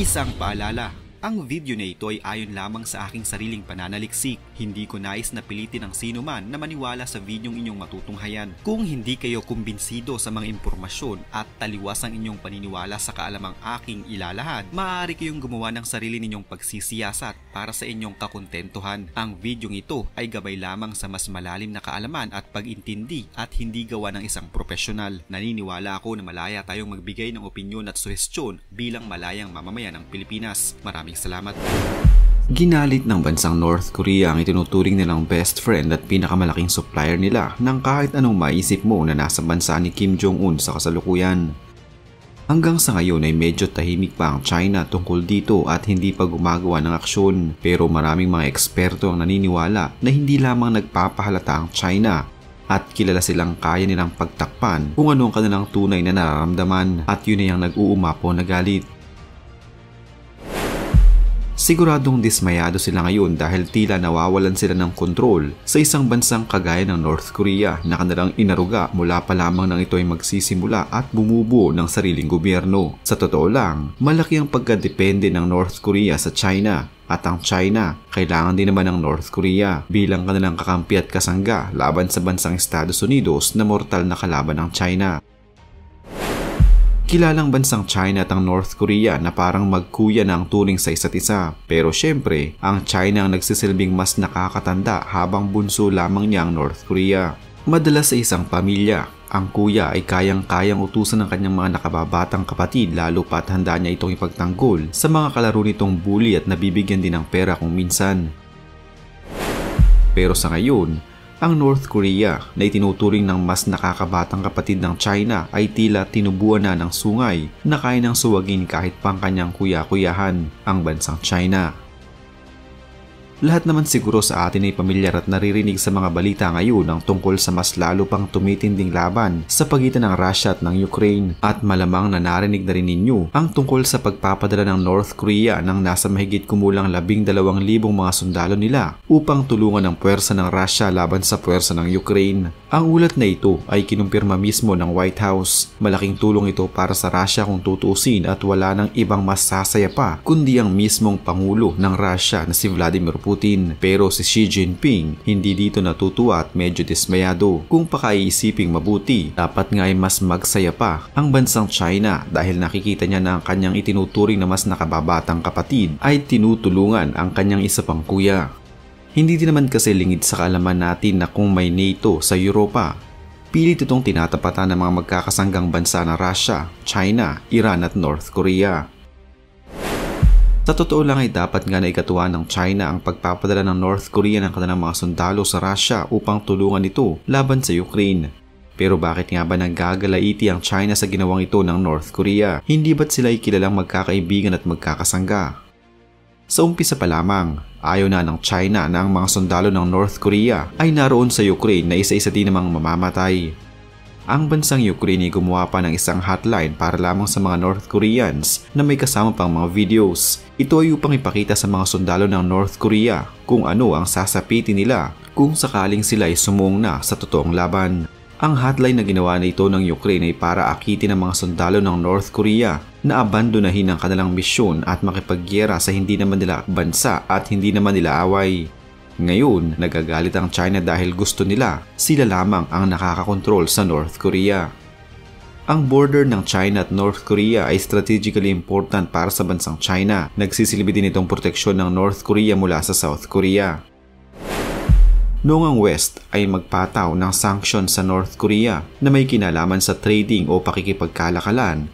Isang paalala, ang video na ito ay ayon lamang sa aking sariling pananaliksik. Hindi ko nais na pilitin ang sino man na maniwala sa videong inyong matutunghayan. Kung hindi kayo kumbinsido sa mga impormasyon at taliwas ang inyong paniniwala sa kaalamang aking ilalahad, maaari kayong gumawa ng sarili ninyong pagsisiyasat para sa inyong kakontentuhan. Ang videong ito ay gabay lamang sa mas malalim na kaalaman at pag-intindi at hindi gawa ng isang profesional. Naniniwala ako na malaya tayong magbigay ng opinyon at suhestyon bilang malayang mamamayan ng Pilipinas. Maraming salamat. Ginalit ng bansang North Korea ang itinuturing nilang best friend at pinakamalaking supplier nila ng kahit anong maisip mo na nasa bansa ni Kim Jong-un sa kasalukuyan. Hanggang sa ngayon ay medyo tahimik pa ang China tungkol dito at hindi pa gumagawa ng aksyon, pero maraming mga eksperto ang naniniwala na hindi lamang nagpapahalata ang China at kilala silang kaya nilang pagtakpan kung ano ang kanilang tunay na nararamdaman, at yun ay ang nag-uumapaw na galit. Siguradong dismayado sila ngayon dahil tila nawawalan sila ng kontrol sa isang bansang kagaya ng North Korea na kanilang inaruga mula pa lamang nang ito ay magsisimula at bumubuo ng sariling gobyerno. Sa totoo lang, malaki ang pagkadepende ng North Korea sa China, at ang China kailangan din naman ng North Korea bilang kanilang kakampi at kasangga laban sa bansang Estados Unidos na mortal na kalaban ng China. Kilalang bansang China at ang North Korea na parang magkuya na ang turing sa isa't isa. Pero syempre, ang China ang nagsisilbing mas nakakatanda habang bunso lamang niya ang North Korea. Madalas sa isang pamilya, ang kuya ay kayang-kayang utusan ng kanyang mga nakababatang kapatid, lalo pa't handa niya itong ipagtanggol sa mga kalaro nitong bully at nabibigyan din ng pera kung minsan. Pero sa ngayon, ang North Korea na itinuturing ng mas nakakabatang kapatid ng China ay tila tinubuan na ng sungay na kaya ng suwagin kahit pang kanyang kuya-kuyahan, ang bansang China. Lahat naman siguro sa atin ay pamilyar at naririnig sa mga balita ngayon ang tungkol sa mas lalo pang tumitinding laban sa pagitan ng Russia at ng Ukraine, at malamang na narinig na rin ninyo ang tungkol sa pagpapadala ng North Korea ng nasa mahigit kumulang 12,000 mga sundalo nila upang tulungan ang puwersa ng Russia laban sa puwersa ng Ukraine. Ang ulat na ito ay kinumpirma mismo ng White House. Malaking tulong ito para sa Russia kung tutuusin, at wala nang ibang mas sasaya pa kundi ang mismong Pangulo ng Russia na si Vladimir Putin. Pero si Xi Jinping hindi dito natutuwa at medyo dismayado. Kung pakaiisiping mabuti, dapat nga ay mas magsaya pa ang bansang China dahil nakikita niya na ang kanyang itinuturing na mas nakababatang kapatid ay tinutulungan ang kanyang isa pang kuya. Hindi din naman kasi lingid sa kaalaman natin na kung may NATO sa Europa, pilit itong tinatapatan ng mga magkakasanggang bansa na Russia, China, Iran at North Korea. Sa totoo lang ay dapat nga na ikatuwa ng China ang pagpapadala ng North Korea ng kanilang mga sundalo sa Russia upang tulungan ito laban sa Ukraine. Pero bakit nga ba nanggagalaiti ang China sa ginawang ito ng North Korea? Hindi ba't sila ay kilalang magkakaibigan at magkakasangga? Sa umpisa pa lamang, ayaw na ng China na ang mga sundalo ng North Korea ay naroon sa Ukraine na isa-isa din namang mamamatay. Ang bansang Ukraine ay gumawa pa ng isang hotline para lamang sa mga North Koreans na may kasama pang mga videos. Ito ay upang ipakita sa mga sundalo ng North Korea kung ano ang sasapitin nila kung sakaling sila ay sumuong na sa totoong laban. Ang hotline na ginawa na ito ng Ukraine ay para akitin ang mga sundalo ng North Korea na abandonahin ang kanilang misyon at makipagyera sa hindi naman nila bansa at hindi naman nila away. Ngayon, nagagalit ang China dahil gusto nila sila lamang ang nakakakontrol sa North Korea. Ang border ng China at North Korea ay strategically important para sa bansang China. Nagsisilbi din itong proteksyon ng North Korea mula sa South Korea. Noong ang West ay magpataw ng sanction sa North Korea na may kinalaman sa trading o pakikipagkalakalan,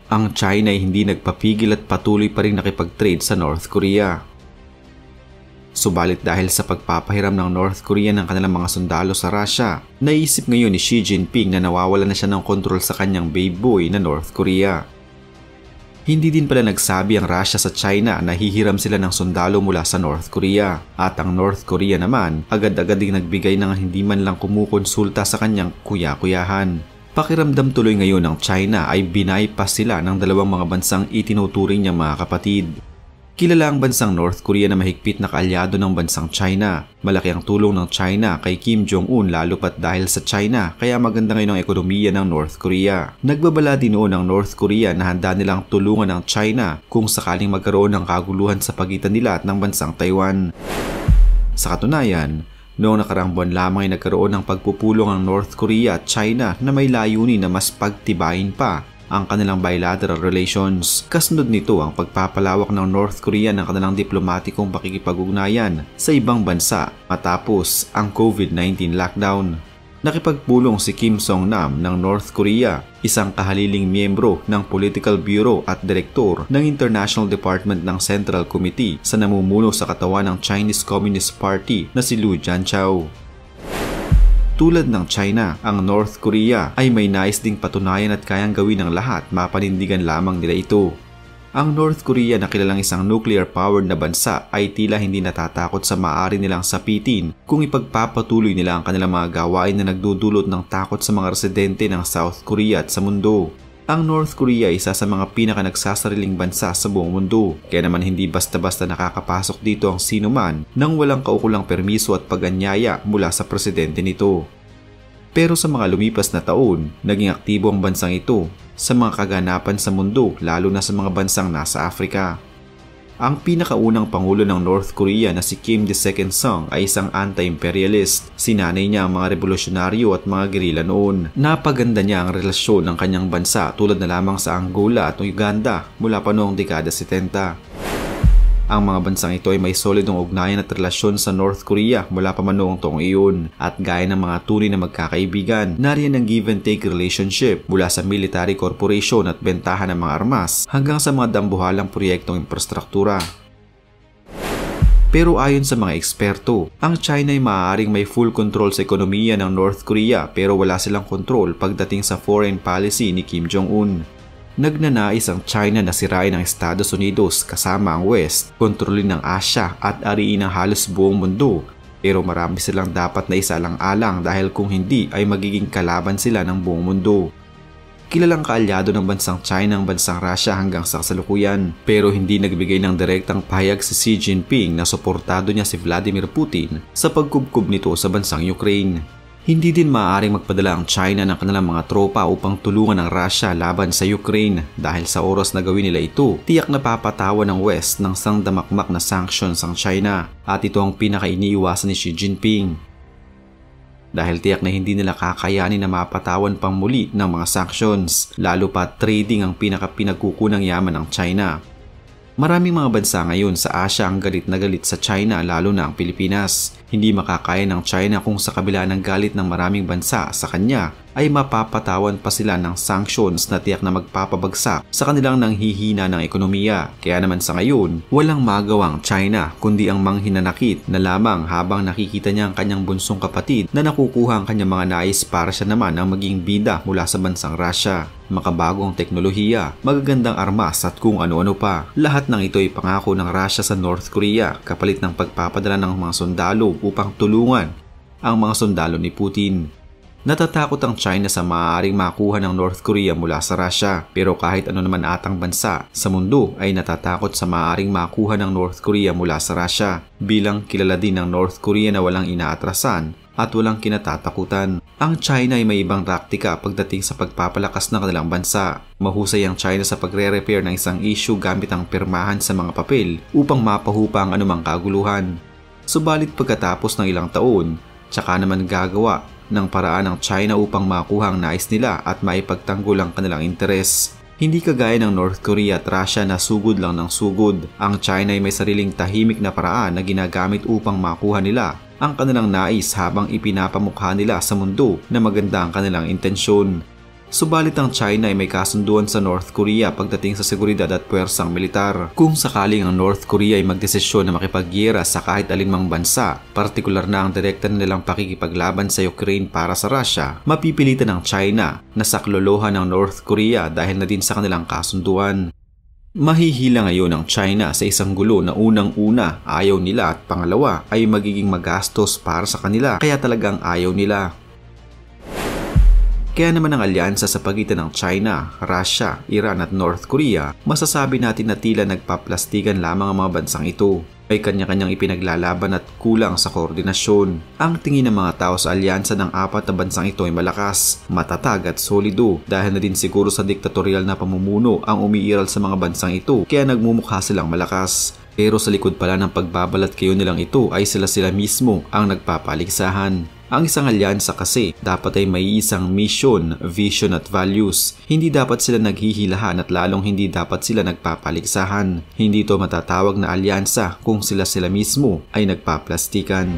ang China ay hindi nagpapigil at patuloy pa rin nakipag-trade sa North Korea. Subalit dahil sa pagpapahiram ng North Korea ng kanilang mga sundalo sa Russia, naisip ngayon ni Xi Jinping na nawawala na siya ng kontrol sa kanyang babe boy na North Korea. Hindi din pala nagsabi ang Russia sa China na hihiram sila ng sundalo mula sa North Korea, at ang North Korea naman agad-agad ding nagbigay ng hindi man lang kumukonsulta sa kanyang kuya-kuyahan. Pakiramdam tuloy ngayon ng China ay binaypas sila ng dalawang mga bansang itinuturing niyang mga kapatid. Kilala ang bansang North Korea na mahigpit na kaalyado ng bansang China. Malaki ang tulong ng China kay Kim Jong-un lalo pat dahil sa China kaya maganda ngayon ang ekonomiya ng North Korea. Nagbabala din noon ang North Korea na handa nilang tulungan ng China kung sakaling magkaroon ng kaguluhan sa pagitan nila at ng bansang Taiwan. Sa katunayan, noong nakaraang buwan lamang ay nagkaroon ng pagpupulong ang North Korea at China na may layunin na mas pagtibayin pa ang kanilang bilateral relations. Kasunod nito ang pagpapalawak ng North Korea ng kanilang diplomatikong pakikipag-ugnayan sa ibang bansa matapos ang COVID-19 lockdown. Nakipagpulong si Kim Song-nam ng North Korea, isang kahaliling miyembro ng Political Bureau at direktor ng International Department ng Central Committee sa namumuno sa katawan ng Chinese Communist Party na si Liu Jianchao. Tulad ng China, ang North Korea ay may nais ding patunayan at kayang gawin ang lahat mapanindigan lamang nila ito. Ang North Korea na kilalang isang nuclear-powered na bansa ay tila hindi natatakot sa maaari nilang sapitin kung ipagpapatuloy nila ang kanilang mga gawain na nagdudulot ng takot sa mga residente ng South Korea at sa mundo. Ang North Korea ay isa sa mga pinaka-nagsasariling bansa sa buong mundo, kaya naman hindi basta-basta nakakapasok dito ang sino man nang walang kaukulang permiso at pag-anyaya mula sa presidente nito. Pero sa mga lumipas na taon, naging aktibo ang bansang ito sa mga kaganapan sa mundo lalo na sa mga bansang nasa Afrika. Ang pinakaunang pangulo ng North Korea na si Kim II Sung ay isang anti-imperialist. Sinanay niya ang mga revolusyonaryo at mga gerila noon. Napaganda niya ang relasyon ng kanyang bansa tulad na lamang sa Angola at Uganda mula pa noong dekada 70. Ang mga bansang ito ay may solidong ugnayan at relasyon sa North Korea mula pa man noong taong iyon. At gaya ng mga tunay na magkakaibigan, nariyan ang give and take relationship mula sa military corporation at bentahan ng mga armas hanggang sa mga dambuhalang proyektong infrastruktura. Pero ayon sa mga eksperto, ang China ay maaaring may full control sa ekonomiya ng North Korea pero wala silang kontrol pagdating sa foreign policy ni Kim Jong-un. Nagnanais ang China na sirain ang Estados Unidos kasama ang West, kontrolin ang Asya at ariin ang halos buong mundo. Pero marami silang dapat na isalang-alang dahil kung hindi ay magiging kalaban sila ng buong mundo. Kilalang kaalyado ng bansang China ang bansang Russia hanggang sa kasalukuyan, pero hindi nagbigay ng direktang pahayag si Xi Jinping na suportado niya si Vladimir Putin sa pagkubkob nito sa bansang Ukraine. Hindi din maaaring magpadala ang China ng kanilang mga tropa upang tulungan ang Russia laban sa Ukraine dahil sa oras na gawin nila ito, tiyak na papatawan ng West ng sangdamakmak na sanctions ang China at ito ang pinaka-iniiwasan ni Xi Jinping. Dahil tiyak na hindi nila kakayanin na mapatawan pang muli ng mga sanctions, lalo pa trading ang pinaka-pinagkukunang yaman ng China. Maraming mga bansa ngayon sa Asya ang galit na galit sa China lalo na ang Pilipinas. Hindi makakaya ng China kung sa kabila ng galit ng maraming bansa sa kanya ay mapapatawan pa sila ng sanctions na tiyak na magpapabagsak sa kanilang nanghihina ng ekonomiya. Kaya naman sa ngayon, walang magawang China kundi ang manghinanakit na lamang habang nakikita niya ang kanyang bunsong kapatid na nakukuha ang kanyang mga nais para siya naman ang maging bida mula sa bansang Russia. Makabagong teknolohiya, magagandang armas at kung ano-ano pa. Lahat ng ito ay pangako ng Russia sa North Korea kapalit ng pagpapadala ng mga sundalo upang tulungan ang mga sundalo ni Putin. Natatakot ang China sa maaaring makuha ng North Korea mula sa Russia, pero kahit ano naman atang bansa sa mundo ay natatakot sa maaaring makuha ng North Korea mula sa Russia bilang kilala din ng North Korea na walang inaatrasan at walang kinatatakutan. Ang China ay may ibang taktika pagdating sa pagpapalakas ng kanilang bansa. Mahusay ang China sa pagre-repair ng isang issue gamit ang pirmahan sa mga papel upang mapahupa ang anumang kaguluhan. Subalit pagkatapos ng ilang taon, tsaka naman gagawa ng paraan ng China upang makuha ang nais nila at maipagtanggol ang kanilang interes. Hindi kagaya ng North Korea at Russia na sugod lang ng sugod. Ang China ay may sariling tahimik na paraan na ginagamit upang makuha nila ang kanilang nais habang ipinapamukha nila sa mundo na maganda ang kanilang intensyon. Subalit ang China ay may kasunduan sa North Korea pagdating sa seguridad at puwersang militar. Kung sakaling ang North Korea ay magdesisyon na makipaggiyera sa kahit alinmang bansa, partikular na ang direkta nilang pakikipaglaban sa Ukraine para sa Russia, mapipilitan ng China na saklolohan ng North Korea dahil na din sa kanilang kasunduan. Mahihila ngayon ang China sa isang gulo na unang-una ayaw nila at pangalawa ay magiging magastos para sa kanila kaya talagang ayaw nila. Kaya naman ang alyansa sa pagitan ng China, Russia, Iran at North Korea, masasabi natin na tila nagpaplastikan lamang ang mga bansang ito. May kanya-kanyang ipinaglalaban at kulang sa koordinasyon. Ang tingin ng mga tao sa alyansa ng apat na bansang ito ay malakas, matatag at solido dahil na din siguro sa diktatorial na pamumuno ang umiiral sa mga bansang ito kaya nagmumukha silang malakas. Pero sa likod pala ng pagbabalat kayo nilang ito ay sila mismo ang nagpapaligsahan. Ang isang alyansa kasi dapat ay may isang mission, vision at values. Hindi dapat sila naghihilahan at lalong hindi dapat sila nagpapaligsahan. Hindi ito matatawag na alyansa kung sila mismo ay nagpaplastikan.